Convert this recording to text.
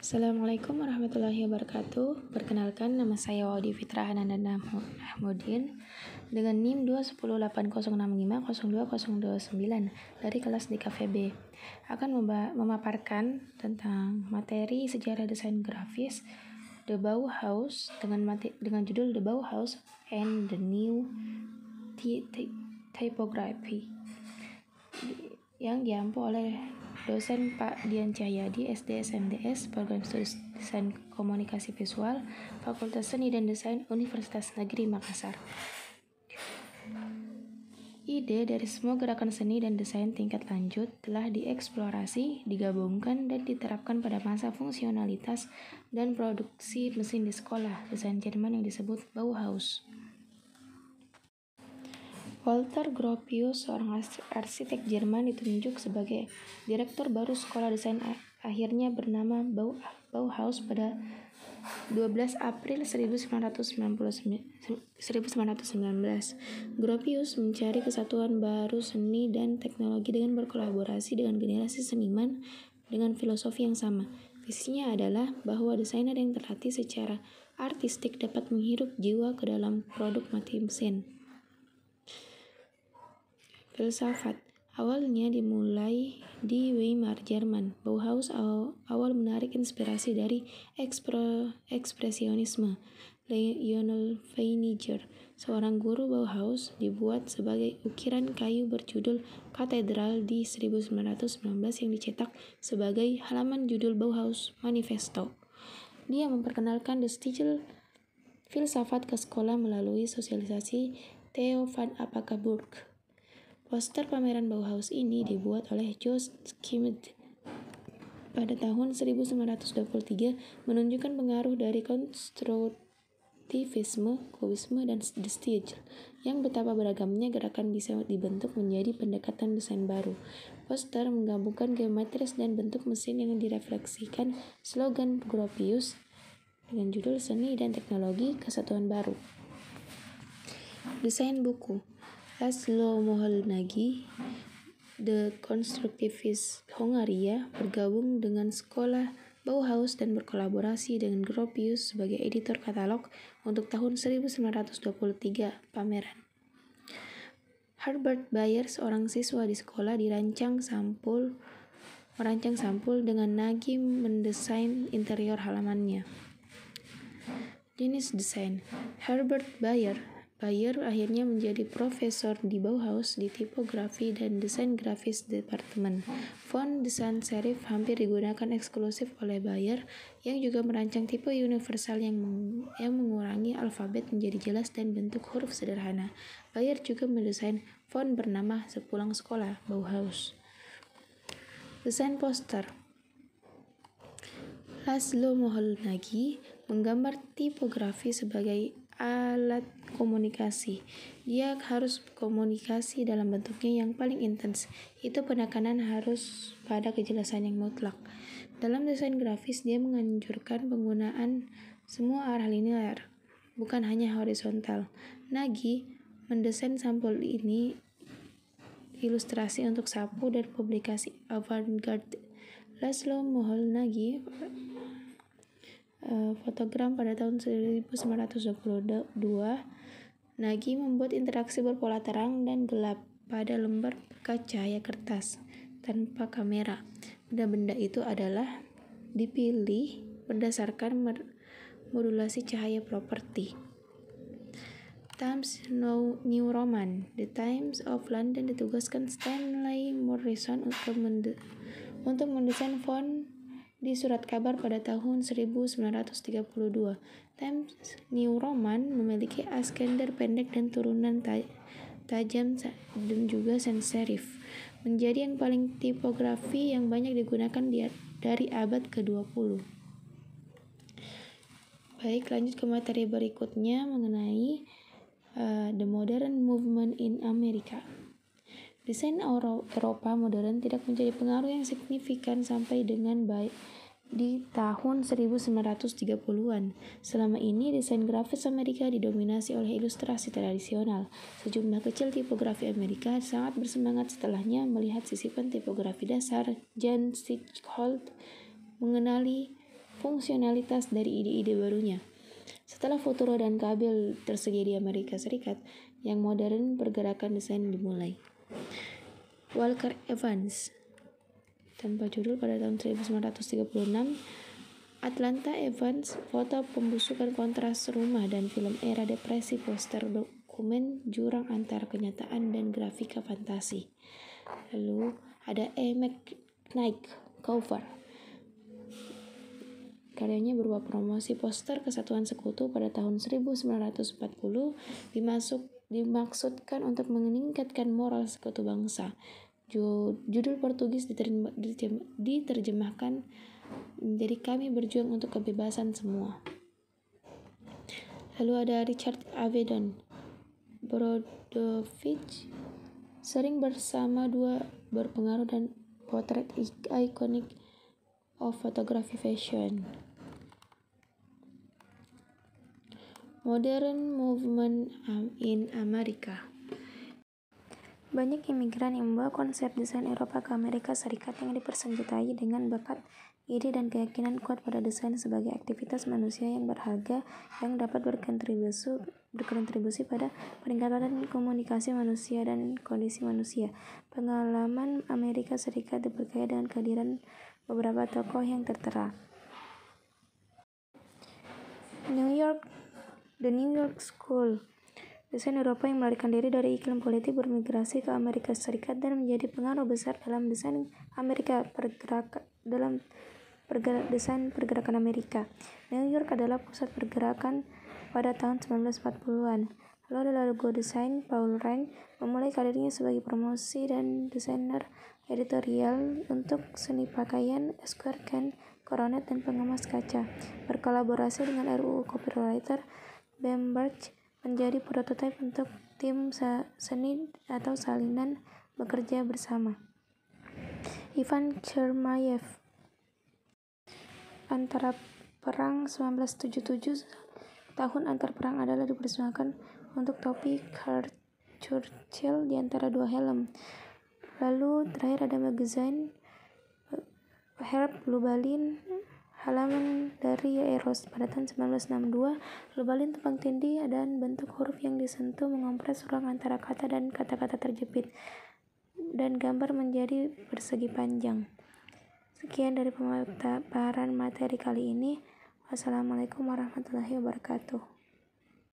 Assalamualaikum warahmatullahi wabarakatuh. Perkenalkan, nama saya Waudi Fitra Hanandana Ahmudin dengan NIM 2108065020209 dari kelas DKVB. Akan memaparkan tentang materi sejarah desain grafis The Bauhaus dengan judul The Bauhaus and the New Typography yang diampu oleh dosen Pak Dian Cahyadi, SD SMDS, Program Studi Desain Komunikasi Visual, Fakultas Seni dan Desain, Universitas Negeri Makassar. Ide dari semua gerakan seni dan desain tingkat lanjut telah dieksplorasi, digabungkan, dan diterapkan pada masa fungsionalitas dan produksi mesin di sekolah desain Jerman yang disebut Bauhaus. Walter Gropius, seorang arsitek Jerman, ditunjuk sebagai direktur baru sekolah desain akhirnya bernama Bauhaus pada 12 April 1919. Gropius mencari kesatuan baru seni dan teknologi dengan berkolaborasi dengan generasi seniman dengan filosofi yang sama. Visinya adalah bahwa desainer yang terlatih secara artistik dapat menghirup jiwa ke dalam produk mati mesin. Filsafat awalnya dimulai di Weimar, Jerman. Bauhaus awal menarik inspirasi dari ekspresionisme. Lionel Feininger, seorang guru Bauhaus, dibuat sebagai ukiran kayu berjudul Katedral di 1919 yang dicetak sebagai halaman judul Bauhaus Manifesto. Dia memperkenalkan The Stichel filsafat ke sekolah melalui sosialisasi Theo van Appenburg. Poster pameran Bauhaus ini dibuat oleh Jost Schmidt pada tahun 1923, menunjukkan pengaruh dari konstruktivisme, kubisme, dan The Stichel, yang betapa beragamnya gerakan bisa dibentuk menjadi pendekatan desain baru. Poster menggabungkan geometris dan bentuk mesin yang direfleksikan slogan Gropius dengan judul Seni dan Teknologi Kesatuan Baru. Desain buku Laszlo Moholy-Nagy, The Constructivist Hongaria, bergabung dengan sekolah Bauhaus dan berkolaborasi dengan Gropius sebagai editor katalog untuk tahun 1923 pameran. Herbert Bayer, seorang siswa di sekolah, merancang sampul dengan Nagy mendesain interior halamannya. Jenis desain Herbert Bayer akhirnya menjadi profesor di Bauhaus di tipografi dan desain grafis departemen. Font sans serif hampir digunakan eksklusif oleh Bayer, yang juga merancang tipe universal yang mengurangi alfabet menjadi jelas dan bentuk huruf sederhana. Bayer juga mendesain font bernama sepulang sekolah Bauhaus. Desain poster Laszlo Moholy-Nagy menggambar tipografi sebagai alat komunikasi. Dia harus komunikasi dalam bentuknya yang paling intens. Itu penekanan harus pada kejelasan yang mutlak. Dalam desain grafis, dia menganjurkan penggunaan semua arah linear, bukan hanya horizontal. Nagy mendesain sampul ini ilustrasi untuk sapu dan publikasi avant-garde. Laszlo Moholy-Nagy fotogram pada tahun 1922. Nagy membuat interaksi berpola terang dan gelap pada lembar pekat cahaya kertas tanpa kamera. Benda-benda itu adalah dipilih berdasarkan modulasi cahaya properti. Times New Roman. The Times of London ditugaskan Stanley Morrison untuk mendesain font di surat kabar pada tahun 1932. Times New Roman memiliki askender pendek dan turunan tajam dan juga sans serif, menjadi yang paling tipografi yang banyak digunakan dari abad ke-20. Baik, lanjut ke materi berikutnya mengenai The Modern Movement in America. Desain Eropa modern tidak menjadi pengaruh yang signifikan sampai dengan baik di tahun 1930-an. Selama ini, desain grafis Amerika didominasi oleh ilustrasi tradisional. Sejumlah kecil tipografi Amerika sangat bersemangat setelahnya melihat sisipan tipografi dasar. Jan Stichholz mengenali fungsionalitas dari ide-ide barunya. Setelah Futuro dan kabel tersedia di Amerika Serikat, yang modern pergerakan desain dimulai. Walker Evans, tanpa judul, pada tahun 1936, Atlanta. Evans, foto pembusukan kontras rumah dan film era depresi, poster dokumen jurang antara kenyataan dan grafika fantasi. Lalu ada E. McKnight Cover, karyanya berupa promosi poster Kesatuan Sekutu pada tahun 1940, dimaksudkan untuk meningkatkan moral sekutu bangsa. Judul Portugis diterjemahkan menjadi Kami Berjuang untuk Kebebasan Semua. Lalu ada Richard Avedon Brodovich, sering bersama dua berpengaruh dan potret ikonik of photography fashion. Modern movement in America. Banyak imigran yang membawa konsep desain Eropa ke Amerika Serikat yang dipersenjatai dengan bakat, ide, dan keyakinan kuat pada desain sebagai aktivitas manusia yang berharga yang dapat berkontribusi pada peningkatan komunikasi manusia dan kondisi manusia. Pengalaman Amerika Serikat diperkaya dengan kehadiran beberapa tokoh yang tertera. The New York School, desain Eropa yang melarikan diri dari iklim politik bermigrasi ke Amerika Serikat dan menjadi pengaruh besar dalam desain Amerika desain pergerakan Amerika. New York adalah pusat pergerakan pada tahun 1940-an. Lalu ada logo desain. Paul Rank memulai karirnya sebagai promosi dan desainer editorial untuk seni pakaian, Esquire, Ken, Coronet, dan pengemas kaca. Berkolaborasi dengan RUU Copywriter Bamberg menjadi prototipe untuk tim seni atau salinan bekerja bersama. Ivan Chermayev, antara perang 1977, tahun antar perang adalah dipersembahkan untuk topi Churchill di antara dua helm. Lalu terakhir ada magazine Herb Lubalin, halaman dari Eros pada tahun 1962. Lubalin tumpang tindih dan bentuk huruf yang disentuh mengompres ruang antara kata dan kata-kata terjepit, dan gambar menjadi persegi panjang. Sekian dari pemaparan materi kali ini. Wassalamualaikum warahmatullahi wabarakatuh.